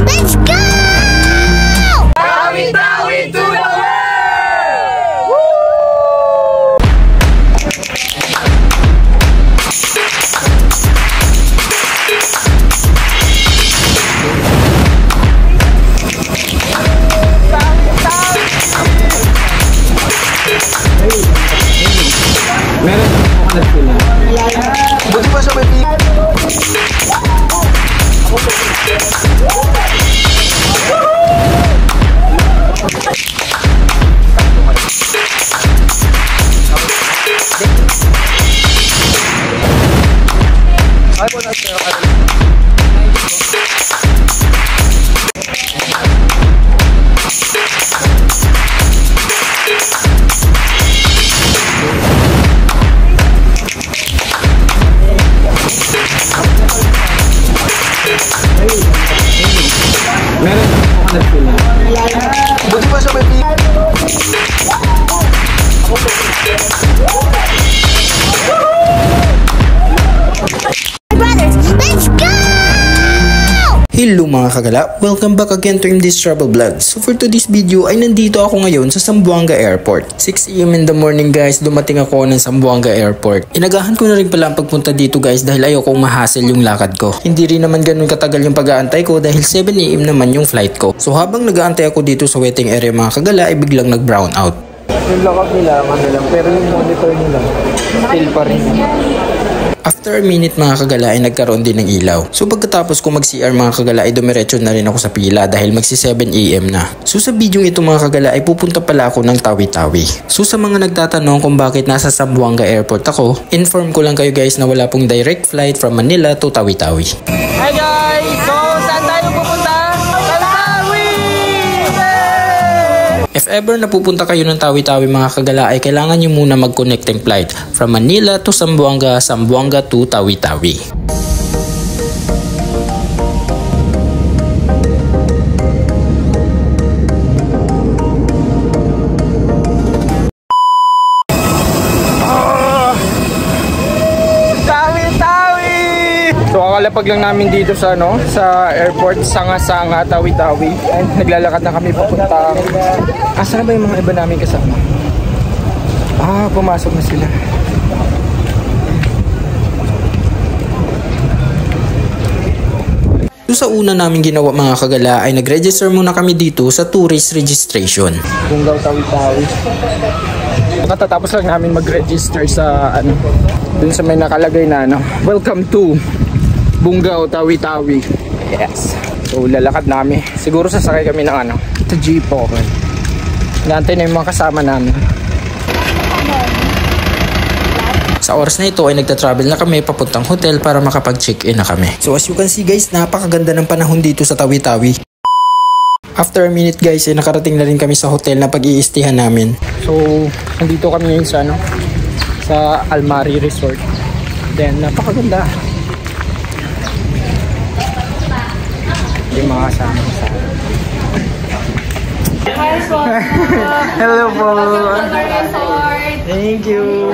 let's go! Tawi-tawi to the world! Meron ako na sila. Buti pa sa may meron ako na sila. Buti pa sa may Brothers, let's go! Hello mga kagala, welcome back again to this travel vlog. So for today's video ay nandito ako ngayon sa Zamboanga Airport. 6 AM in the morning guys, dumating ako ng Zamboanga Airport. Inagahan ko na rin pala ang pagpunta dito guys dahil ayokong mahassle yung lakad ko. Hindi rin naman ganun katagal yung pag-aantay ko dahil 7 AM naman yung flight ko. So habang nag-aantay ako dito sa waiting area mga kagala ay biglang nag-brown out. yung lakad nila, lang, pero yung monitor nila, still pa rin. After a minute mga kagala ay nagkaroon din ng ilaw. So pagkatapos ko mag-CR mga kagala ay dumiretso na rin ako sa pila dahil magsi 7 AM na. So sa video ito mga kagala ay pupunta pala ako ng Tawi-Tawi. So sa mga nagtatanong kung bakit nasa Zamboanga Airport ako, inform ko lang kayo guys na wala pong direct flight from Manila to Tawi-Tawi. Hi guys! So saan tayo pupunta? Tawi-Tawi! If ever napupunta kayo ng Tawi-Tawi mga kagala ay kailangan nyo muna mag-connecting flight from Manila to Zamboanga, Zamboanga to Tawi-Tawi. So kakalapag lang namin dito sa sa airport, Sanga-Sanga, Tawi-Tawi. And naglalakad na kami papunta. Asa na ba yung mga iba namin kasama? Pumasok na sila. So sa una namin ginawa mga kagala ay nag-register muna kami dito sa tourist registration. Bungaw, Tawi-Tawi. Katatapos lang namin mag-register sa dun sa may nakalagay na welcome to Bungaw, Tawi-Tawi. Yes. So lalakad namin. Siguro sasakay kami ng sa jeep po. Inaantay na yung mga kasama namin. Sa oras na ito ay nagta-travel na kami papuntang hotel para makapag-check-in na kami. So as you can see guys, napakaganda ng panahon dito sa Tawi-Tawi. After a minute guys ay nakarating na rin kami sa hotel na pag-iistihan namin. So nandito kami ngayon sa sa Almari Resort. Then napakaganda. Yung mga kasama sa hello po. Thank you.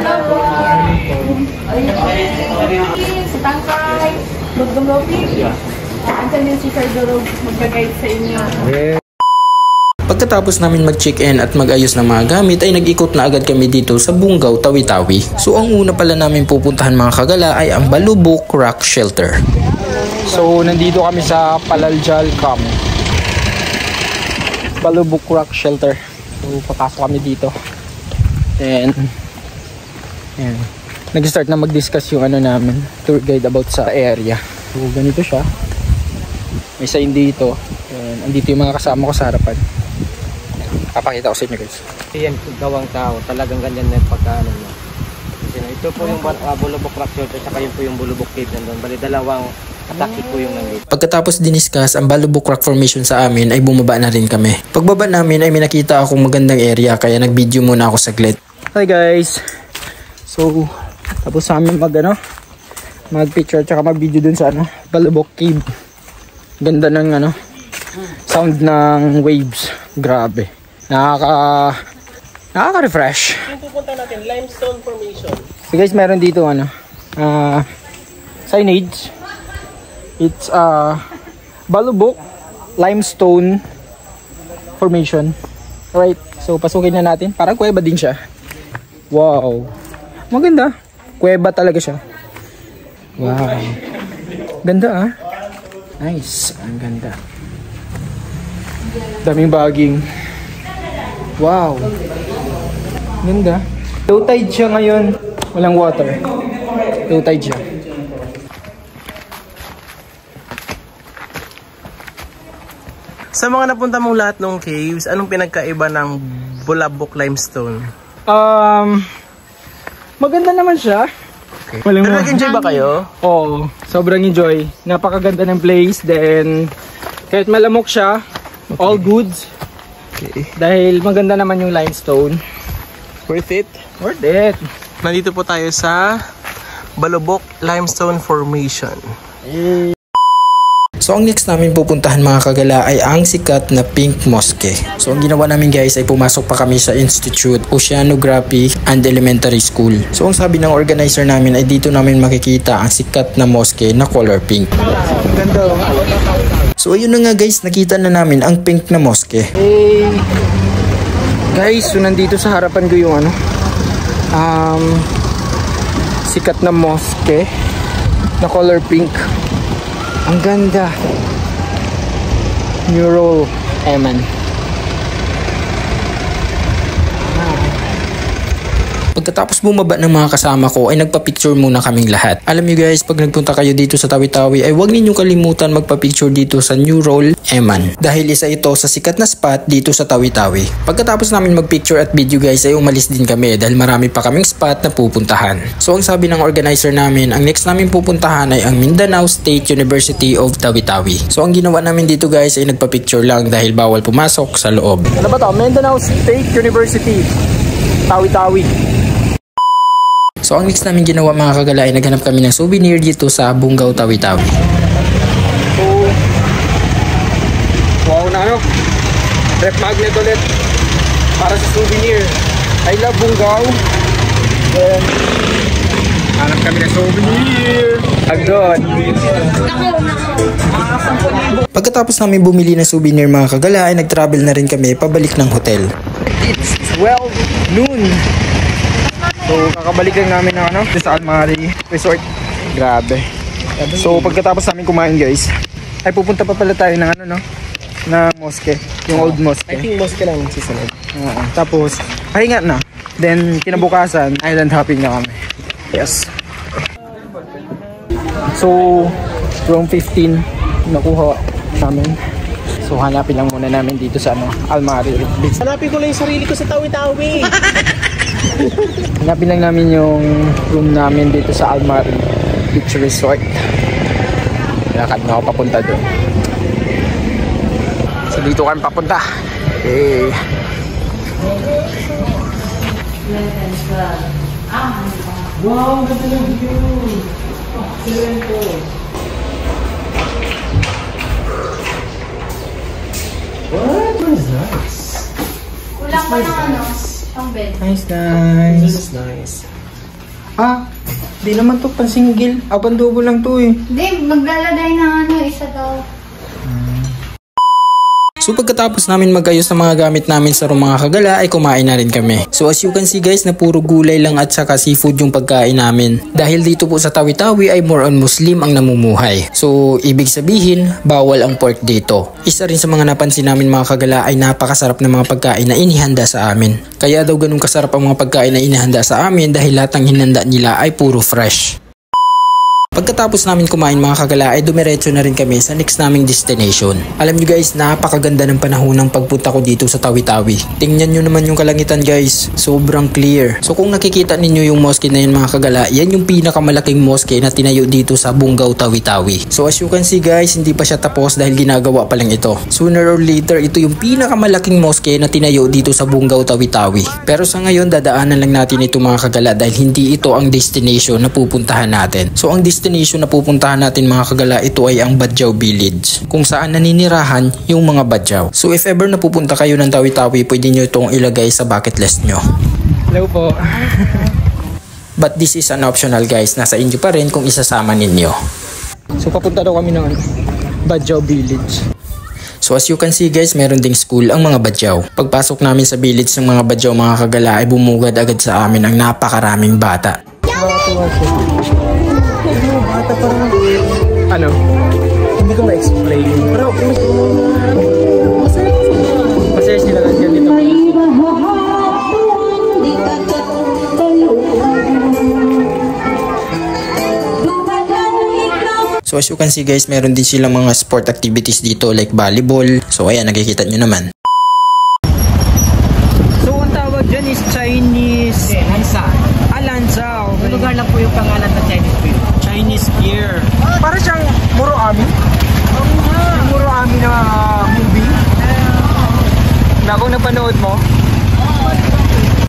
Pagkatapos namin mag-check-in at mag-ayos ng mga gamit ay nag-ikot na agad kami dito sa Bungaw, Tawi-Tawi. So ang una pala namin pupuntahan mga kagala ay ang Balubok Rock Shelter. So nandito kami sa Palaljal Camp. Balubok Rock Shelter. So papasok kami dito. Then ayan, nag-start na mag-discuss yung namin, tour guide about sa area. So ganito siya. May sign dito. And andito yung mga kasama ko sa harapan. Papakita ko sa inyo guys. Yan gawang tao, talagang ganyan na yung pagkaano niya. Ito po yung Balubok Rock Shelter, saka yun po yung Balubok Cave nandun. Bali dalawang atake po yung nandito. Pagkatapos diniscuss ang Balubok Rock Formation sa amin ay bumaba na rin kami. Pagbaba namin ay may nakita akong magandang area kaya nag-video muna ako saglit. Hi guys! So tapos sa amin mag-picture tsaka mag-video dun sa Balubok Cave. Ganda ng sound ng waves. Grabe. Nakaka-refresh. Yung pupunta natin, limestone formation. So guys, meron dito signage. It's Balubok limestone formation. Alright, so pasukin na natin. Parang kuweba din siya. Wow. Maganda. Kuweba talaga siya. Wow. Ganda ah. Nice. Ang ganda. Daming baging. Wow. Ganda. Low tide siya ngayon. Walang water. Low tide siya. Sa mga napunta mong lahat ng caves, anong pinagkaiba ng Bulabok Limestone? Maganda naman siya. Okay. Walang Pero nag-enjoy ba kayo? Oo, sobrang enjoy. Napakaganda ng place. Then, kahit malamok siya, all goods. Okay. Dahil maganda naman yung limestone. Worth it? Worth it. Nandito po tayo sa Bulabok Limestone Formation. So ang next namin pupuntahan mga kagala ay ang sikat na Pink Mosque. So ang ginawa namin guys ay pumasok pa kami sa Institute Oceanography and Elementary School. So ang sabi ng organizer namin ay dito namin makikita ang sikat na mosque na color pink. Ganda. So ayun na nga guys, nakita na namin ang pink na mosque. Hey. Guys, so nandito sa harapan ko yung sikat na mosque na color pink. Ang ganda. Mural Eman. Pagkatapos bumaba ng mga kasama ko ay nagpa-picture muna kaming lahat. Alam nyo guys, pag nagpunta kayo dito sa Tawi-Tawi ay huwag ninyong kalimutan magpa-picture dito sa New Roll Eman. Dahil isa ito sa sikat na spot dito sa Tawi-Tawi. Pagkatapos namin mag-picture at video guys ay umalis din kami dahil marami pa kaming spot na pupuntahan. So ang sabi ng organizer namin, ang next namin pupuntahan ay ang Mindanao State University of Tawi-Tawi. So ang ginawa namin dito guys ay nagpa-picture lang dahil bawal pumasok sa loob. Ano ba to? Mindanao State University. Tawi-Tawi. So ang next namin ginawa mga kagala ay naghanap kami ng souvenir dito sa Bungaw, Tawi-Tawi. So, wow na ano? Rep magnet ulit para sa souvenir. I love Bungaw. And hanap kami ng souvenir. Agad. Pagkatapos namin bumili ng souvenir mga kagala ay nag-travel na rin kami pabalik ng hotel. It's 12 noon. So, kakabalik lang namin ng sa Almari Resort. Grabe. So, pagkatapos namin kumain guys, ay pupunta pa pala tayo ng na mosque. Yung old mosque. I think mosque lang yung susunod. Tapos, pahinga na. Then, kinabukasan, island hopping na kami. Yes. So, room 15, nakuha namin. So, hanapin lang muna namin dito sa Almari Beach. Hanapin ko lang yung sarili ko sa Tawi-Tawi. Hanapin lang namin yung room namin dito sa Almari Beach Resort. Lakad na ako papunta doon. So dito kami papunta. Okay. Wow, ganda ng view. Excelente. What is nice? Kulang pa ng ang bed. Nice, This is nice. Di naman to pan-single. Pan-double lang to eh. Hindi, maglalagay ng isa daw. So pagkatapos namin magayos ng mga gamit namin sa room mga kagala ay kumain na rin kami. So as you can see guys na puro gulay lang at saka seafood yung pagkain namin. Dahil dito po sa Tawi-Tawi ay more on Muslim ang namumuhay. So ibig sabihin bawal ang pork dito. Isa rin sa mga napansin namin mga kagala ay napakasarap ng mga pagkain na inihanda sa amin. Kaya daw ganun kasarap ang mga pagkain na inihanda sa amin dahil lahat ng hinanda nila ay puro fresh. Pagkatapos namin kumain mga kagala ay dumiretso na rin kami sa next naming destination. Alam nyo guys, napakaganda ng panahon ng pagpunta ko dito sa Tawi-Tawi. Tingnan nyo naman yung kalangitan guys, sobrang clear. So kung nakikita ninyo yung mosque na yun mga kagala, yan yung pinakamalaking mosque na tinayo dito sa Bungaw, Tawi-Tawi. So as you can see guys, hindi pa siya tapos dahil ginagawa pa lang ito. Sooner or later, ito yung pinakamalaking mosque na tinayo dito sa Bungaw, Tawi-Tawi. Pero sa ngayon, dadaanan lang natin ito mga kagala dahil hindi ito ang destination na pupuntahan natin. So ang destination na pupuntahan natin mga kagala, ito ay ang Badjaw Village kung saan naninirahan yung mga Badjaw. So if ever napupunta kayo ng Tawi-Tawi, pwede nyo itong ilagay sa bucket list nyo. Hello po. But this is an optional guys, nasa inyo pa rin kung isasama ninyo. So papunta daw kami ng Badjaw Village. So as you can see guys, meron ding school ang mga badyaw. Pagpasok namin sa village ng mga badyaw mga kagala ay bumugad agad sa amin ang napakaraming bata. Bata pa rin. Ano? Hindi ko ma-explain. Pero, Masaya sila lang dyan dito. So as you can see guys, meron din silang mga sport activities dito like volleyball. So ayan, nakikita nyo naman. So ang tawag dyan is Chinese... Lansa. Lansa. Yung lugar lang po yung pangalan ng Chinese food. Chinese beer. Para siyang Muroami. Yung Muroami na movie. Na kung napanood mo.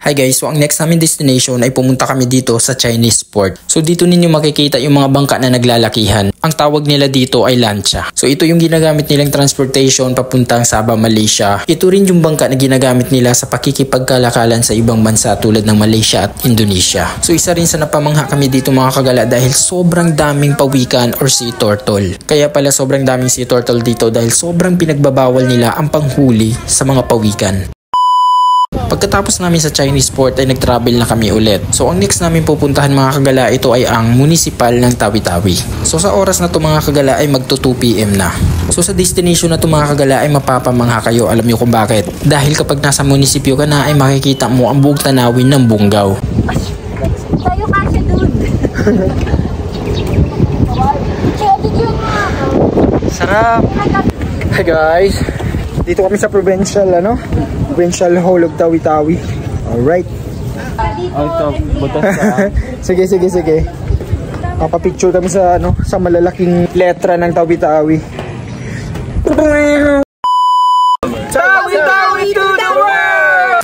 Hi guys, so ang next namin destination ay pumunta kami dito sa Chinese port. So dito ninyo makikita yung mga bangka na naglalakihan. Ang tawag nila dito ay lancha. So ito yung ginagamit nilang transportation papuntang Sabah, Malaysia. Ito rin yung bangka na ginagamit nila sa pakikipagkalakalan sa ibang bansa tulad ng Malaysia at Indonesia. So isa rin sa napamangha kami dito mga kagala dahil sobrang daming pawikan or sea turtle. Kaya pala sobrang daming sea turtle dito dahil sobrang pinagbabawal nila ang panghuli sa mga pawikan. Pagkatapos namin sa Chinese port ay nag-travel na kami ulit. So ang next namin pupuntahan mga kagala ito ay ang municipal ng Tawi-Tawi. So sa oras na to mga kagala ay magto 2 PM na. So sa destination na to mga kagala ay mapapamangha kayo. Alam niyo kung bakit? Dahil kapag nasa munisipyo ka na ay makikita mo ang buong tanawin ng Bungaw. Tayo kasi, dude. Sarap! Hi guys! Dito kami sa provincial Provincial Hall of Tawi-Tawi. Alright. Ito, butas ka. Sige. Papapicture kami sa sa malalaking letra ng Tawi-Tawi. Tawi-Tawi to the world!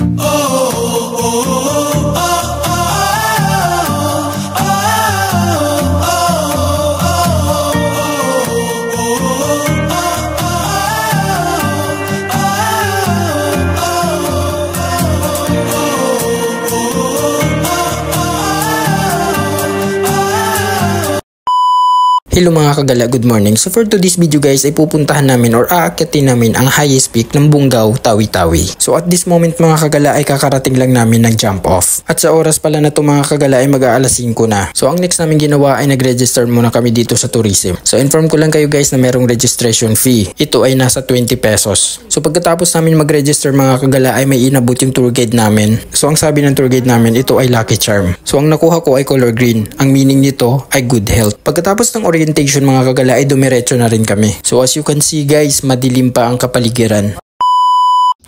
Hello mga kagala, good morning. So for today's video guys ay pupuntahan namin or aakyatin namin ang highest peak ng Bungaw, Tawi-Tawi. So at this moment mga kagala ay kakarating lang namin ng jump off. At sa oras pala na to mga kagala ay mag-aalas 5 na. So ang next namin ginawa ay nag-register muna kami dito sa tourism. So inform ko lang kayo guys na merong registration fee. Ito ay nasa 20 pesos. So pagkatapos namin mag-register mga kagala ay may inabot yung tour guide namin. So ang sabi ng tour guide namin ito ay Lucky Charm. So ang nakuha ko ay color green. Ang meaning nito ay good health. Pagkatapos ng orientation mga kagala ay dumiretso na rin kami. So as you can see guys, madilim pa ang kapaligiran.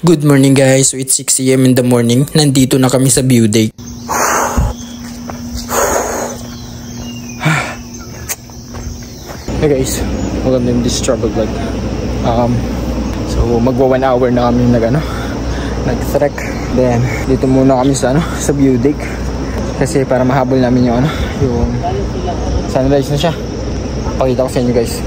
Good morning guys, so it's 6 AM in the morning. Nandito na kami sa view deck. Hey guys, welcome to this travel vlog. So magwa 1 hour na kami nag-trek. Then dito muna kami sa sa view deck kasi para mahabol namin yung yung sunrise na siya. Pakita ko sa inyo guys.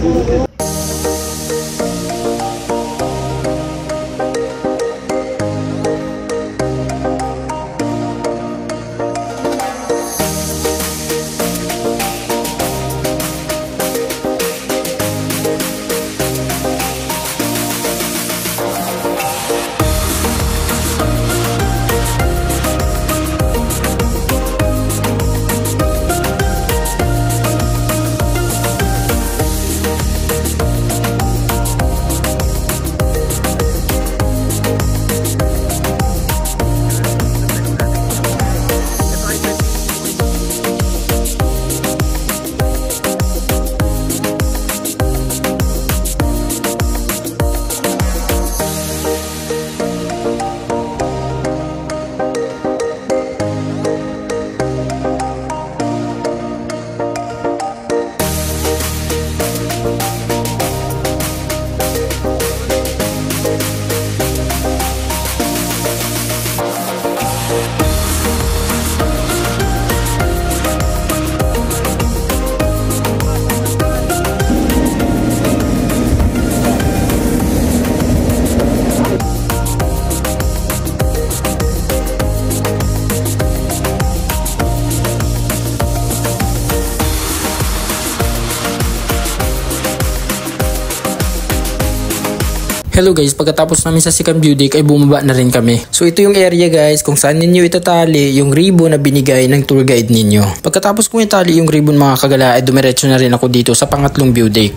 Hello guys, pagkatapos namin sa Second View Deck ay bumaba na rin kami. So ito yung area guys kung saan ninyo itatali yung ribbon na binigay ng tour guide ninyo. Pagkatapos kong itali yung ribbon mga kagala ay dumiretso na rin ako dito sa pangatlong view deck.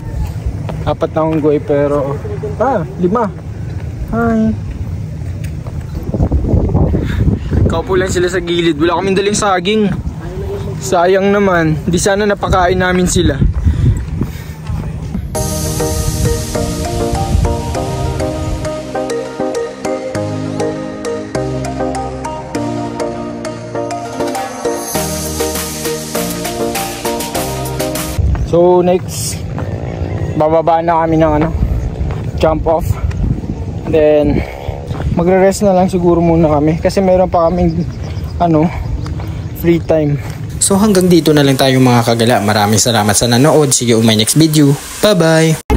4 na unggoy pero 5. Hi. Kaupo lang sila sa gilid. Wala kaming daling saging. Sayang naman. Di sana napakain namin sila. So next, bababa na kami ng jump off. Then magre-rest na lang siguro muna kami kasi meron pa kaming free time. So hanggang dito na lang tayo mga kagala. Maraming salamat sa nanood. See you on my next video. Bye bye!